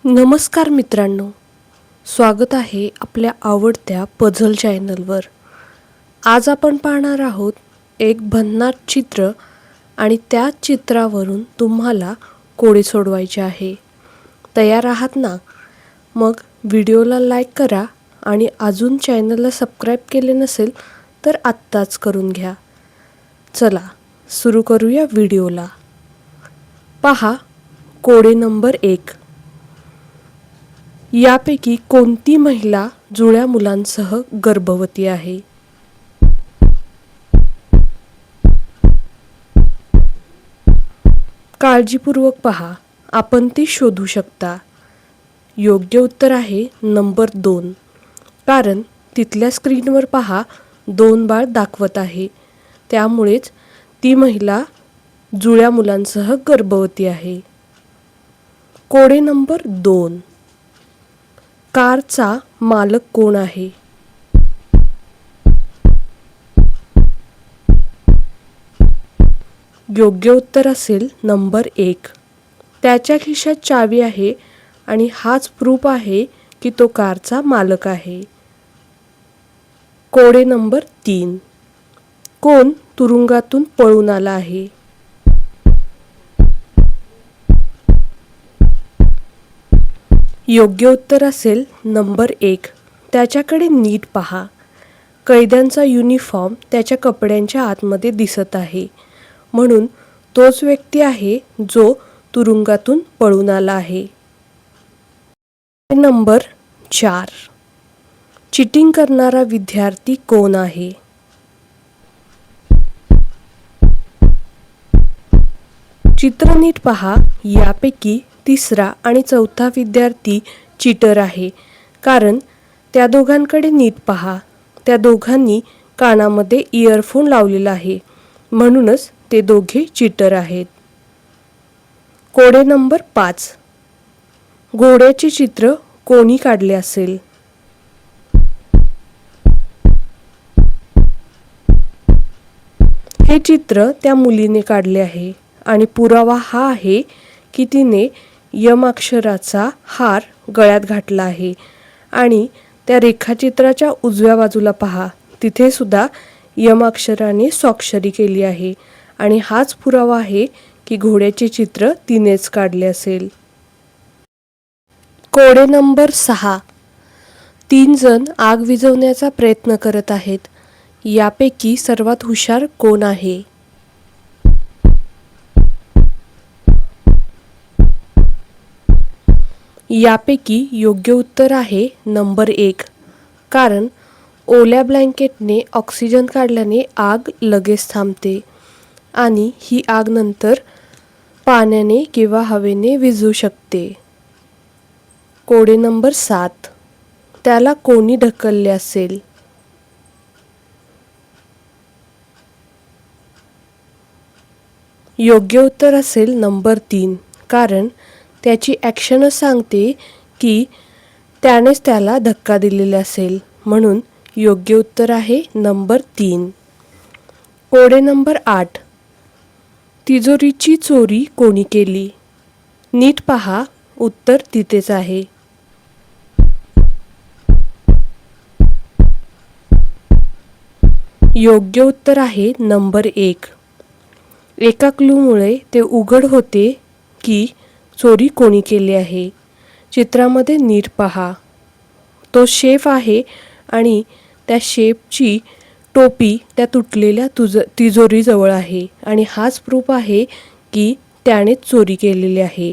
नमस्कार मित्रांनो, स्वागत आहे आपल्या आवडत्या पझल चॅनलवर। आज आपण पाहणार आहोत एक भन्नाट चित्र आणि त्या चित्रावरून तुम्हाला कोडे सोडवायचे आहे। तयार आहात ना? मग व्हिडिओला लाईक करा आणि अजून चॅनलला सबस्क्राईब केले नसेल तर आत्ताच करून घ्या। चला सुरू करूया व्हिडिओला। पहा कोडे नंबर 1। यापैकी कोणती महिला जुळ्या मुलांसह गर्भवती आहे? काळजीपूर्वक पहा, आपण ती शोधू शकता। योग्य उत्तर आहे नंबर 2, कारण तिथल्या स्क्रीनवर पहा 2 बाळ दाखवत आहे, त्यामुळेच ती महिला जुळ्या मुलांसह गर्भवती आहे। कोडे नंबर 2, कारचा मालक कोण आहे? योग्य उत्तर असेल नंबर 1, त्याच्या खिशात चावी आहे आणि हाच प्रूफ आहे की तो कारचा मालक आहे। कोडे नंबर 3, कोण तुरुंगातून पळून आला आहे? योग्य उत्तर असेल नंबर 1, त्याच्याकडे नीट पहा, कैद्यांचा युनिफॉर्म त्याच्या कपड्यांच्या आतमध्ये दिसत आहे, म्हणून तोच व्यक्ती आहे जो तुरुंगातून पळून आला आहे। नंबर 4, चीटिंग करणारा विद्यार्थी कोण आहे? चित्र नीट पहा, यापैकी तिसरा आणि चौथा विद्यार्थी चीटर आहे, कारण त्या दोघांकडे नीट पहा, त्या दोघांनी कानामध्ये इयरफोन लावलेला आहे, म्हणूनच ते दोघे चीटर आहेत। कोडे नंबर 5, घोड्याचे चित्र कोणी काढले असेल? हे चित्र त्या मुलीने काढले आहे आणि पुरावा हा आहे की तिने यम अक्षराचा हार गळ्यात घातला आहे आणि त्या रेखाचित्राच्या उजव्या बाजूला पहा, तिथे सुद्धा यम अक्षराने स्वाक्षरी केली आहे आणि हाच पुरावा आहे की घोड्याचे चित्र तिनेच काढले असेल। कोडे नंबर 6, 3 जण आग विझवण्याचा प्रयत्न करत आहेत, यापैकी सर्वात हुशार कोण आहे? यापैकी योग्य उत्तर आहे नंबर 1, कारण ओल्या ब्लँकेटने ऑक्सिजन काढल्याने आग लगेच थांबते आणि ही आग नंतर पाण्याने किंवा हवेने विझू शकते। कोडे नंबर 7, त्याला कोणी ढकलले असेल? योग्य उत्तर असेल नंबर 3, कारण त्याची ॲक्शनच सांगते की त्यानेच त्याला धक्का दिलेला असेल, म्हणून योग्य उत्तर आहे नंबर 3। कोडे नंबर 8, तिजोरीची चोरी कोणी केली? नीट पहा, उत्तर तिथेच आहे। योग्य उत्तर आहे नंबर 1, एका क्लूमुळे ते उघड होते की चोरी कोणी केली आहे। चित्रामध्ये नीट पहा, तो शेफ आहे आणि त्या शेफची टोपी त्या तुटलेल्या तिजोरीजवळ आहे आणि हाच प्रूफ आहे की त्याने चोरी केलेली आहे।